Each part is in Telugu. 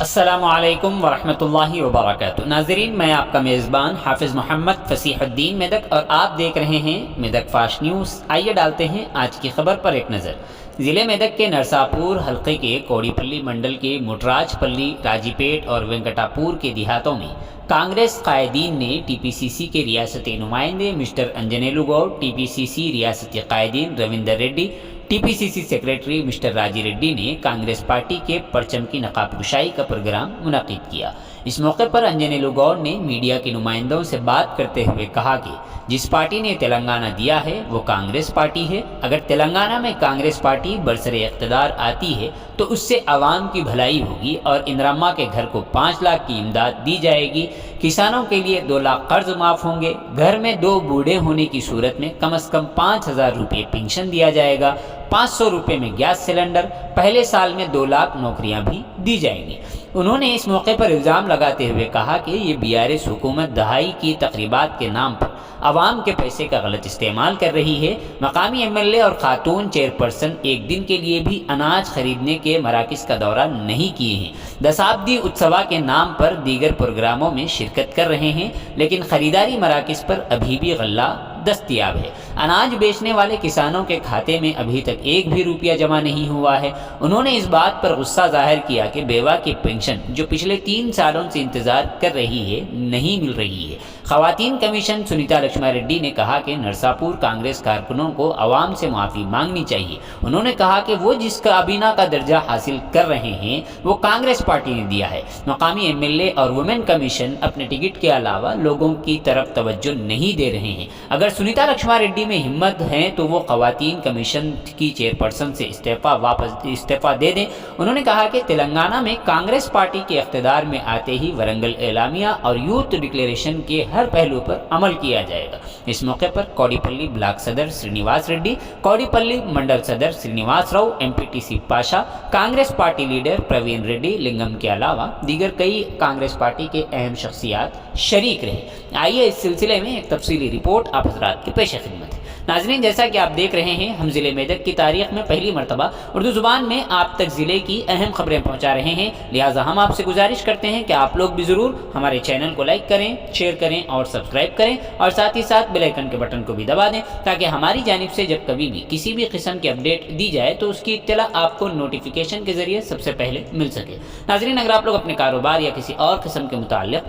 अस्सलामुअलैकुम वरहमतुल्लाहि वबरकातुहू। नाज़रीन, मैं आपका मेज़बान हाफिज़ मोहम्मद फसीहुद्दीन मेदक और आप देख रहे हैं मेदक फास्ट न्यूज़। आइए डालते हैं आज की खबर पर एक नज़र। ज़िले मेदक के नरसापुर हल्के के कोड़ीपल्ली मंडल के मुटराजपल्ली, राजीपेट और वेंकटापुर के देहातों में कांग्रेस कायदीन ने टीपीसीसी के रियासती नुमाइंदे मिस्टर अंजनेलू गौड़, टीपीसीसी रियासती कायदीन Ravinder Reddy, TPCC secretary mister Raji Reddy ने कांग्रेस पार्टी के परचम की नकाबकुशाई का प्रोग्राम मुनक़िद किया। इस मौके पर अंजनेलू गौड़ ने मीडिया के नुमाइंदों से बात करते हुए कहा कि जिस पार्टी ने तेलंगाना दिया है वो कांग्रेस पार्टी है। अगर तेलंगाना में कांग्रेस पार्टी बरसरे इक़्तिदार आती है तो उससे आवाम की भलाई होगी और इंदिराम्मा के घर को 5 लाख की इमदाद दी जाएगी, किसानों के लिए 2 लाख कर्ज माफ़ होंगे, घर में 2 बूढ़े होने की सूरत में कम से कम 5,000 रुपये पेंशन दिया जाएगा, 500 रुपये में गैस सिलेंडर, पहले साल में 2 लाख नौकरियां भी दी जाएंगी। उन्होंने इस मौके पर इल्ज़ाम लगाते हुए कहा कि ये बीआरएस हुकूमत दहाई की तकरीबात के नाम पर आवाम के पैसे का गलत इस्तेमाल कर रही है। मकामी एमएलए और खातून चेयरपर्सन एक दिन के लिए भी अनाज खरीदने के मराकज़ का दौरा नहीं किए हैं। दशाब्दी उत्सवा के नाम पर दीगर प्रोग्रामों में शिरकत कर रहे हैं, लेकिन ख़रीदारी मराकज़ पर अभी भी गल्ला दस्तयाब है। अनाज बेचने वाले किसानों के खाते में अभी तक 1 भी रुपया जमा नहीं हुआ है। उन्होंने इस बात पर गुस्सा जाहिर किया कि बेवा की पेंशन जो पिछले 3 सालों से इंतजार कर रही है नहीं मिल रही है। ख़वातीन कमीशन सुनीता लक्ष्मा रेड्डी ने कहा कि नरसापुर कांग्रेस कारकुनों को आवाम से माफ़ी मांगनी चाहिए। उन्होंने कहा कि वो जिस काबीना का दर्जा हासिल कर रहे हैं वो कांग्रेस पार्टी ने दिया है। मकामी एमएलए और वुमेन कमीशन अपने टिकट के अलावा लोगों की तरफ तवज्जो नहीं दे रहे हैं। अगर सुनीता लक्ष्मा रेड्डी में हिम्मत है तो वो ख़वातीन कमीशन की चेयरपर्सन से इस्तीफ़ा दे दें। उन्होंने कहा कि तेलंगाना में कांग्रेस पार्टी के इक़्तिदार में आते ही वरंगल एलामिया और यूथ डिक्लेरेशन के हर पहलू पर अमल किया जाएगा। इस मौके पर कोड़ीपल्ली ब्लॉक सदर श्रीनिवास रेड्डी, कोड़ीपल्ली मंडल सदर Srinivas Rao, MPTC Pasha, Congress party leader Praveen Reddy Lingam के अलावा दीगर कई कांग्रेस पार्टी के अहम शख्सियात शरीक रहे। आइए इस सिलसिले में एक तफसीली रिपोर्ट आप हज़रात की पेश खिदमत है। नाज़रीन, जैसा कि आप देख रहे हैं, हम ज़िले मेदक की तारीख़ में पहली मरतबा उर्दू ज़ुबान में आप तक ज़िले की अहम खबरें पहुँचा रहे हैं। लिहाजा हम आपसे गुजारिश करते हैं कि आप लोग भी ज़रूर हमारे चैनल को लाइक करें, शेयर करें और सब्सक्राइब करें और साथ ही साथ बेल आइकन के बटन को भी दबा दें ताकि हमारी जानिब से जब कभी भी किसी भी किस्म की अपडेट दी जाए तो उसकी इत्तला आपको नोटिफिकेशन के ज़रिए सबसे पहले मिल सके। नाज़रीन, अगर आप लोग अपने कारोबार या किसी और किस्म के मुताल्लिक़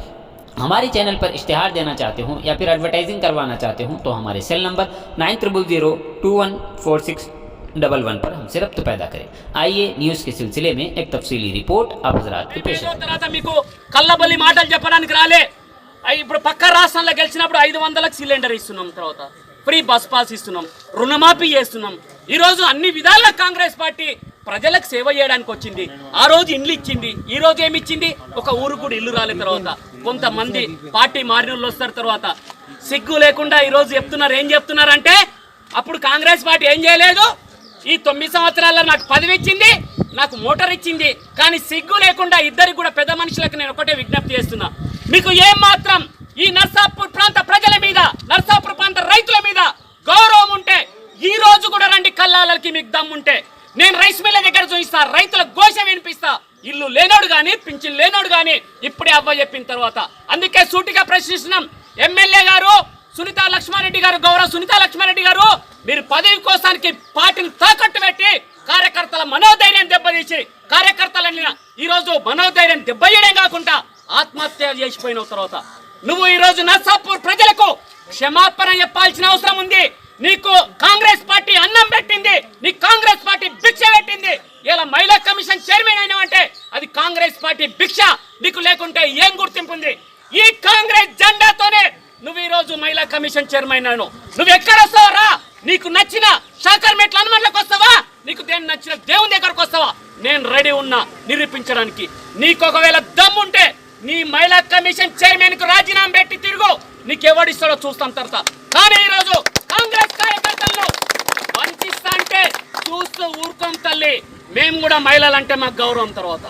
हमारे चैनल पर इश्तिहार देना चाहते हो या फिर एडवर्टाइजिंग करवाना चाहते हो तो हमारे सेल नंबर 9000214611 पर हमसे रब्त पैदा करें। आइए न्यूज़ के सिलसिले में एक तफसीली रिपोर्ट आप हज़रात की पेश కల్లబల్లి మాటలు చెప్పడానికి రాలే। ఇప్పుడు పక్క రాష్ట్రంలో గెలిచినప్పుడు 500లకు సిలిండర్ ఇస్తున్నాం, తర్వాత ఫ్రీ బస్ పాస్ ఇస్తున్నాం, రుణమాఫీ చేస్తున్నాం। ఈ రోజు అన్ని విధాలుగా కాంగ్రెస్ పార్టీ ప్రజలకు సేవ చేయడానికి వచ్చింది। ఆ రోజు ఇండ్లు ఇచ్చింది, ఈ రోజు ఏమి ఇచ్చింది? ఒక ఊరు కూడా ఇల్లు రాలే। తర్వాత కొంతమంది పార్టీ మారిన వాళ్ళు వస్తారు, తర్వాత సిగ్గు లేకుండా ఈ రోజు చెప్తున్నారు। ఏం చెప్తున్నారంటే అప్పుడు కాంగ్రెస్ పార్టీ ఏం చేయలేదు, ఈ 9 సంవత్సరాల్లో నాకు పదవి ఇచ్చింది, నాకు మోటార్ ఇచ్చింది, కానీ సిగ్గు లేకుండా ఇద్దరికి కూడా పెద్ద మనుషులకు నేను ఒకటే విజ్ఞప్తి చేస్తున్నా, మీకు ఏం మాత్రం ఈ నర్సాపూర్ ప్రాంత ప్రజల మీద, నర్సాపూర్ ప్రాంత రైతుల మీద గౌరవం ఉంటే ఈ రోజు కూడా రండి కల్లాలకి। మీకు దమ్ముంటే నేను రైస్ మిల్ల దగ్గర చూపిస్తా, రైతుల ఘోష వినిపిస్తా। ఇల్లు లేనోడు కానీ పింఛన్ లేనోడు కానీ ఇప్పుడే అవ్వ చెప్పిన తర్వాత అందుకే సూటిగా ప్రశ్నిస్తున్నాం। ఎమ్మెల్యే గారు సునీతా లక్ష్మారెడ్డి గారు, గౌరవ సునీతా లక్ష్మారెడ్డి గారు, మీరు పదవి కోసానికి పార్టీని తాకట్టు పెట్టి కార్యకర్తల మనోధైర్యం దెబ్బతీసి కార్యకర్తలని ఈరోజు మనోధైర్యం దెబ్బయడం కాకుండా ఆత్మహత్య చేసిపోయిన తర్వాత నువ్వు ఈరోజు నర్సాపూర్ ప్రజలకు క్షమాపణ చెప్పాల్సిన అవసరం ఉంది। నీకు కాంగ్రెస్ పార్టీ అన్నం పెట్టింది, నీకు కాంగ్రెస్ పార్టీ భిక్ష పెట్టింది। ఇలా మహిళా కమిషన్ చైర్మన్ అయినావంటే అది కాంగ్రెస్ పార్టీ భిక్ష, నీకు లేకుంటే ఏం గుర్తింపు ఉంది? ఈ కాంగ్రెస్ జెండాతోనే నువ్వు ఈ రోజు మహిళా కమిషన్ చైర్మన్ అయినావు। నువ్వు ఎక్కడ వస్తావా రా? నీకు నచ్చిన షాకర్ మెట్ల హనుమాన్లకు వస్తావా? నీకు దేని నచ్చిన దేవుని దగ్గరకు వస్తావా? నేను రెడీ ఉన్నా నిరూపించడానికి। నీకు ఒకవేళ దమ్ముంటే నీ మహిళా కమిషన్ చైర్మన్ కు రాజీనామా పెట్టి తిరుగు, నీకెవడిస్తాడో చూస్తాం తర్వాత। కానీ ఈరోజు కాంగ్రెస్ కార్యకర్తలను వంచిస్తా అంటే చూస్తూ ఊరుకోం తల్లి। మేము కూడా మహిళలంటే మాకు గౌరవం, తర్వాత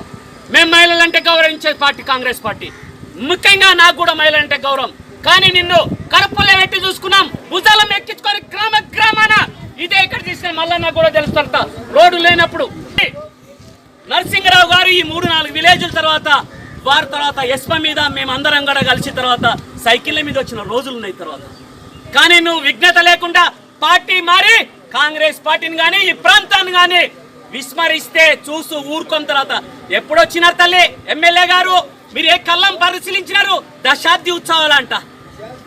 మేము మహిళలంటే గౌరవించే పార్టీ కాంగ్రెస్ పార్టీ, ముఖ్యంగా నాకు కూడా మహిళలంటే గౌరవం। కానీ నిన్ను కడుపులో పెట్టి చూసుకున్నాం, భుజాలం ఎక్కించుకొని గ్రామ గ్రామాన ఇదే ఇక్కడ తీసుకుని మళ్ళా నాకు కూడా తెలుస్తా రోడ్డు లేనప్పుడు నరసింహరావు గారు మరి ఈ 3-4 విలేజ్ల తర్వాత వారి తర్వాత ఎస్ప మీద మేము అందరం కూడా కలిసి తర్వాత సైకిళ్ళ మీద వచ్చిన రోజులు ఉన్నాయి తర్వాత. కానీ నువ్వు విఘ్నత లేకుండా పార్టీ మారి కాంగ్రెస్ పార్టీని కానీ ఈ ప్రాంతాన్ని కానీ విస్మరిస్తే చూస్తూ ఊరుకున్న తర్వాత ఎప్పుడొచ్చినారు తల్లి ఎమ్మెల్యే గారు? మీరు ఏ కళ్ళం పరిశీలించినారు? దశాబ్ది ఉత్సవాలంట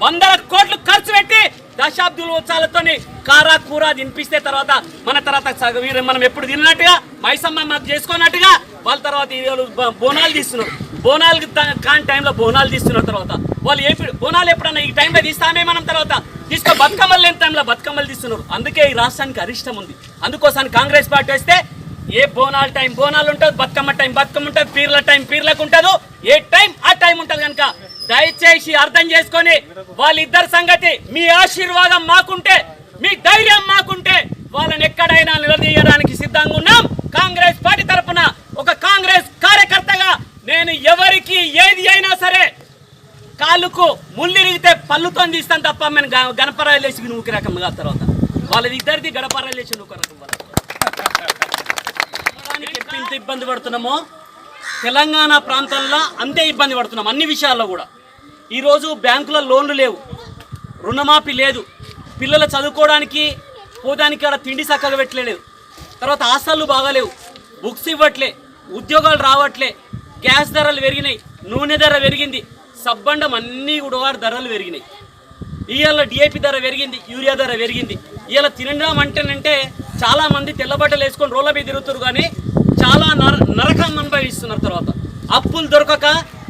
100 కోట్లు ఖర్చు పెట్టి దశాబ్ది ఉత్సవాలతో కారా కూర తినిపిస్తే తర్వాత మన తర్వాత మనం ఎప్పుడు తిన్నట్టుగా మైసమ్మ మాకు చేసుకున్నట్టుగా వాళ్ళ తర్వాత బోనాలు తీస్తున్నారు. బోనాలు కాని టైంలో బోనాలు తీస్తున్నారు తర్వాత వాళ్ళు బోనాలు ఎప్పుడన్నా ఈ టైంలో తీస్తామే మనం తర్వాత తీసుకో బతుకమ్మలు లేని టైంలో బతుకమ్మలు తీస్తున్నారు. అందుకే ఈ రాష్ట్రానికి అరిష్టం ఉంది. అందుకోసాన్ని కాంగ్రెస్ పార్టీ వస్తే ఏ బోనాల టైం బోనాలు ఉంటుంది, బతుకమ్మ టైం బతుకమ్మ ఉంటుంది, పీర్ల టైం పీర్లకు ఉంటుంది, ఏ టైం ఆ టైం ఉంటుంది. కనుక దయచేసి అర్థం చేసుకొని వాళ్ళిద్దరి సంగతి మీ ఆశీర్వాదం మాకుంటే మీ ధైర్యం మాకుంటే వాళ్ళని ఎక్కడైనా నిలదీయడానికి సిద్ధంగా ఉన్నాం. కాంగ్రెస్ పార్టీ తరఫున ఒక కాంగ్రెస్ కార్యకర్తగా నేను ఎవరికి ఏది అయినా సరే కాళ్ళకు ముళ్ళిరిగితే పళ్ళుతో తీస్తాను తప్ప మేము గణపరాయలు వేసి నూకి రకం కాదు. తర్వాత వాళ్ళది ఇద్దరిది గడపరాయలు వేసి నూక రకం. ఎంత ఇబ్బంది పడుతున్నామో తెలంగాణ ప్రాంతంలో అంతే ఇబ్బంది పడుతున్నాం అన్ని విషయాల్లో కూడా. ఈరోజు బ్యాంకులో లోన్లు లేవు, రుణమాఫీ లేదు, పిల్లలు చదువుకోవడానికి పోదానికి అక్కడ తిండి చక్కగా పెట్టలేదు, తర్వాత హాస్టళ్ళు బాగాలేవు, బుక్స్ ఇవ్వట్లే, ఉద్యోగాలు రావట్లే, గ్యాస్ ధరలు పెరిగినాయి, నూనె ధర పెరిగింది, సబ్బండం అన్నీ కూడా ధరలు పెరిగినాయి. ఇవాళ డిఏపి ధర పెరిగింది, యూరియా ధర పెరిగింది. ఇవాళ తినడం అంటేనంటే చాలామంది తెల్లబట్టలు వేసుకొని రోడ్ల మీద తిరుగుతారు కానీ చాలా నరకం అనుభవిస్తున్నారు. తర్వాత అప్పులు దొరకక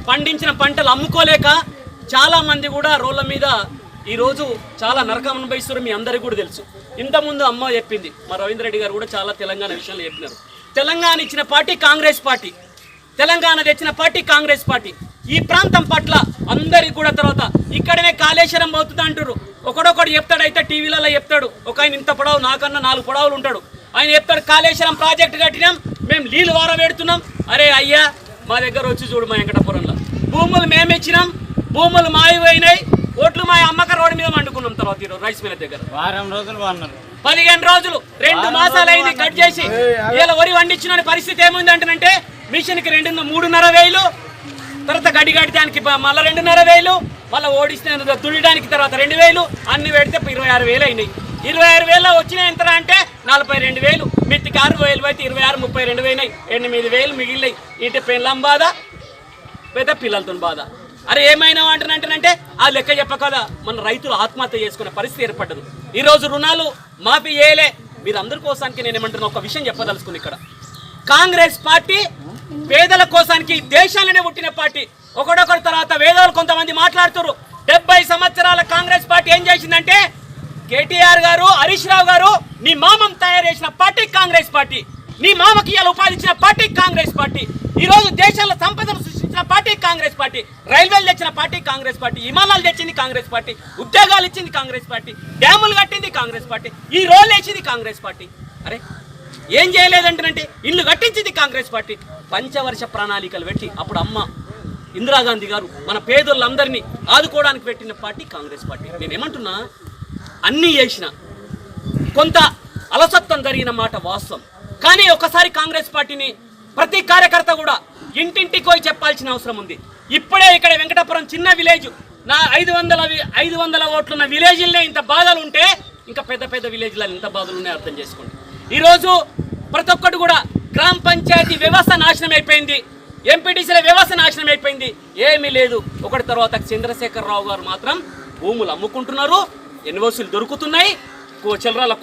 పండించిన పంటలు అమ్ముకోలేక చాలామంది కూడా రోడ్ల మీద ఈరోజు చాలా నరకం అనుభవిస్తున్నారు. మీ అందరికీ కూడా తెలుసు. ఇంతకుముందు అమ్మ చెప్పింది, మా రవీంద్ర రెడ్డి గారు కూడా చాలా తెలంగాణ విషయంలో చెప్పినారు. తెలంగాణ ఇచ్చిన పార్టీ కాంగ్రెస్ పార్టీ, తెలంగాణ తెచ్చిన పార్టీ కాంగ్రెస్ పార్టీ. ఈ ప్రాంతం పట్ల అందరికి కూడా తర్వాత ఇక్కడనే కాళేశ్వరం అవుతుంది అంటారు. ఒకడొకడు చెప్తాడు, అయితే టీవీలలో చెప్తాడు. ఒక ఆయన ఇంత పొడవు నాకన్నా 4 పొడవులు ఉంటాడు. ఆయన చెప్తాడు కాళేశ్వరం ప్రాజెక్టు కట్టినాం, మేము నీళ్ళు వార పెడుతున్నాం. అరే అయ్యా మా దగ్గర వచ్చి చూడు, మా వెంకటపురంలో భూములు మేము ఇచ్చినాం, భూములు మాయిపోయినాయి, ఓట్లు మా అమ్మక రోడ్డు మీద వండుకున్నాం. తర్వాత ఈరోజు రైస్ మిల్ దగ్గర 15 రోజులు 2 మాసాలు అయింది కట్ చేసి. ఇలా వరి వండించిన పరిస్థితి ఏముంది అంటేనంటే మిషన్కి 3,500 తర్వాత గడి కట్టడానికి మళ్ళీ 2,500, మళ్ళీ ఓడిస్తే దున్నడానికి తర్వాత 2,000, అన్ని పెడితే 26,000 అయినాయి. 26,000 వచ్చినాయి ఎంత అంటే 42,000, మిత్తికి 6,000 అయితే 26, 32 అయినాయి. 8,000 మిగిలినాయి. ఇటు పెళ్ళం బాధ, పెద్ద పిల్లలతో బాధ. అరే ఏమైనా అంటానంటే ఆ లెక్క చెప్పకదా మన రైతులు ఆత్మహత్య చేసుకునే పరిస్థితి ఏర్పడ్డదు. ఈరోజు రుణాలు మాఫీ చేయలే. మీరు అందరి కోసానికి నేను ఏమంటున్నా ఒక విషయం చెప్పదలుచుకుని, ఇక్కడ కాంగ్రెస్ పార్టీ పేదల కోసానికి దేశాలనే పుట్టిన పార్టీ. ఒకడొకరు తర్వాత వేదవాళ్ళు కొంతమంది మాట్లాడుతారు. 70 సంవత్సరాల కాంగ్రెస్ పార్టీ ఏం చేసిందంటే కేటీఆర్ గారు, హరీష్ రావు గారు నీ మామం తయారు చేసిన పార్టీ కాంగ్రెస్ పార్టీ. నీ మామకి ఇలా ఉపాధి ఇచ్చిన పార్టీ కాంగ్రెస్ పార్టీ. ఈరోజు దేశాల సంపదను సృష్టించిన పార్టీ కాంగ్రెస్ పార్టీ. రైల్వేలు తెచ్చిన పార్టీ కాంగ్రెస్ పార్టీ. విమానాలు తెచ్చింది కాంగ్రెస్ పార్టీ. ఉద్యోగాలు ఇచ్చింది కాంగ్రెస్ పార్టీ. డ్యాములు కట్టింది కాంగ్రెస్ పార్టీ. ఈ రోడ్లు వేసింది కాంగ్రెస్ పార్టీ. అరే ఏం చేయలేదంటేనంటే ఇల్లు కట్టించింది కాంగ్రెస్ పార్టీ. పంచవర్ష ప్రణాళికలు పెట్టి అప్పుడు అమ్మ ఇందిరాగాంధీ గారు మన పేదోళ్ళందరినీ ఆదుకోవడానికి పెట్టిన పార్టీ కాంగ్రెస్ పార్టీ. నేనేమంటున్నా, అన్నీ చేసిన కొంత అలసత్వం జరిగిన మాట వాస్తవం. కానీ ఒకసారి కాంగ్రెస్ పార్టీని ప్రతి కార్యకర్త కూడా ఇంటింటికి పోయి చెప్పాల్సిన అవసరం ఉంది. ఇప్పుడే ఇక్కడ వెంకటపురం చిన్న విలేజ్, నా 500 ఓట్లున్న విలేజ్లనే ఇంత బాధలు ఉంటే ఇంకా పెద్ద పెద్ద విలేజ్లలో ఇంత బాధలు ఉన్నాయో అర్థం చేసుకోండి. ఈరోజు ప్రతి ఒక్కటి కూడా గ్రామ పంచాయతీ వ్యవస్థ నాశనం అయిపోయింది, ఎంపీటీసీల వ్యవస్థ నాశనం అయిపోయింది, ఏమీ లేదు. ఒకటి తర్వాత చంద్రశేఖరరావు గారు మాత్రం భూములు అమ్ముకుంటున్నారు, ఎన్ఓసీలు దొరుకుతున్నాయి, చిల్లరాల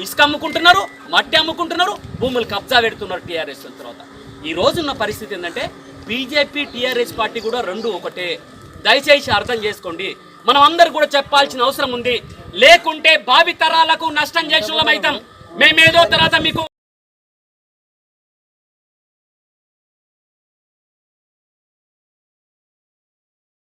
ఇసుక అమ్ముకుంటున్నారు, మట్టి అమ్ముకుంటున్నారు, భూములు కబ్జా పెడుతున్నారు టీఆర్ఎస్. తర్వాత ఈ రోజున్న పరిస్థితి ఏంటంటే బీజేపీ టీఆర్ఎస్ పార్టీ కూడా రెండు ఒకటే. దయచేసి అర్థం చేసుకోండి. మనం అందరు కూడా చెప్పాల్సిన అవసరం ఉంది. లేకుంటే భావి తరాలకు నష్టం చేసిన వాళ్ళం అవుతాం. మేమేదో తర్వాత మీకు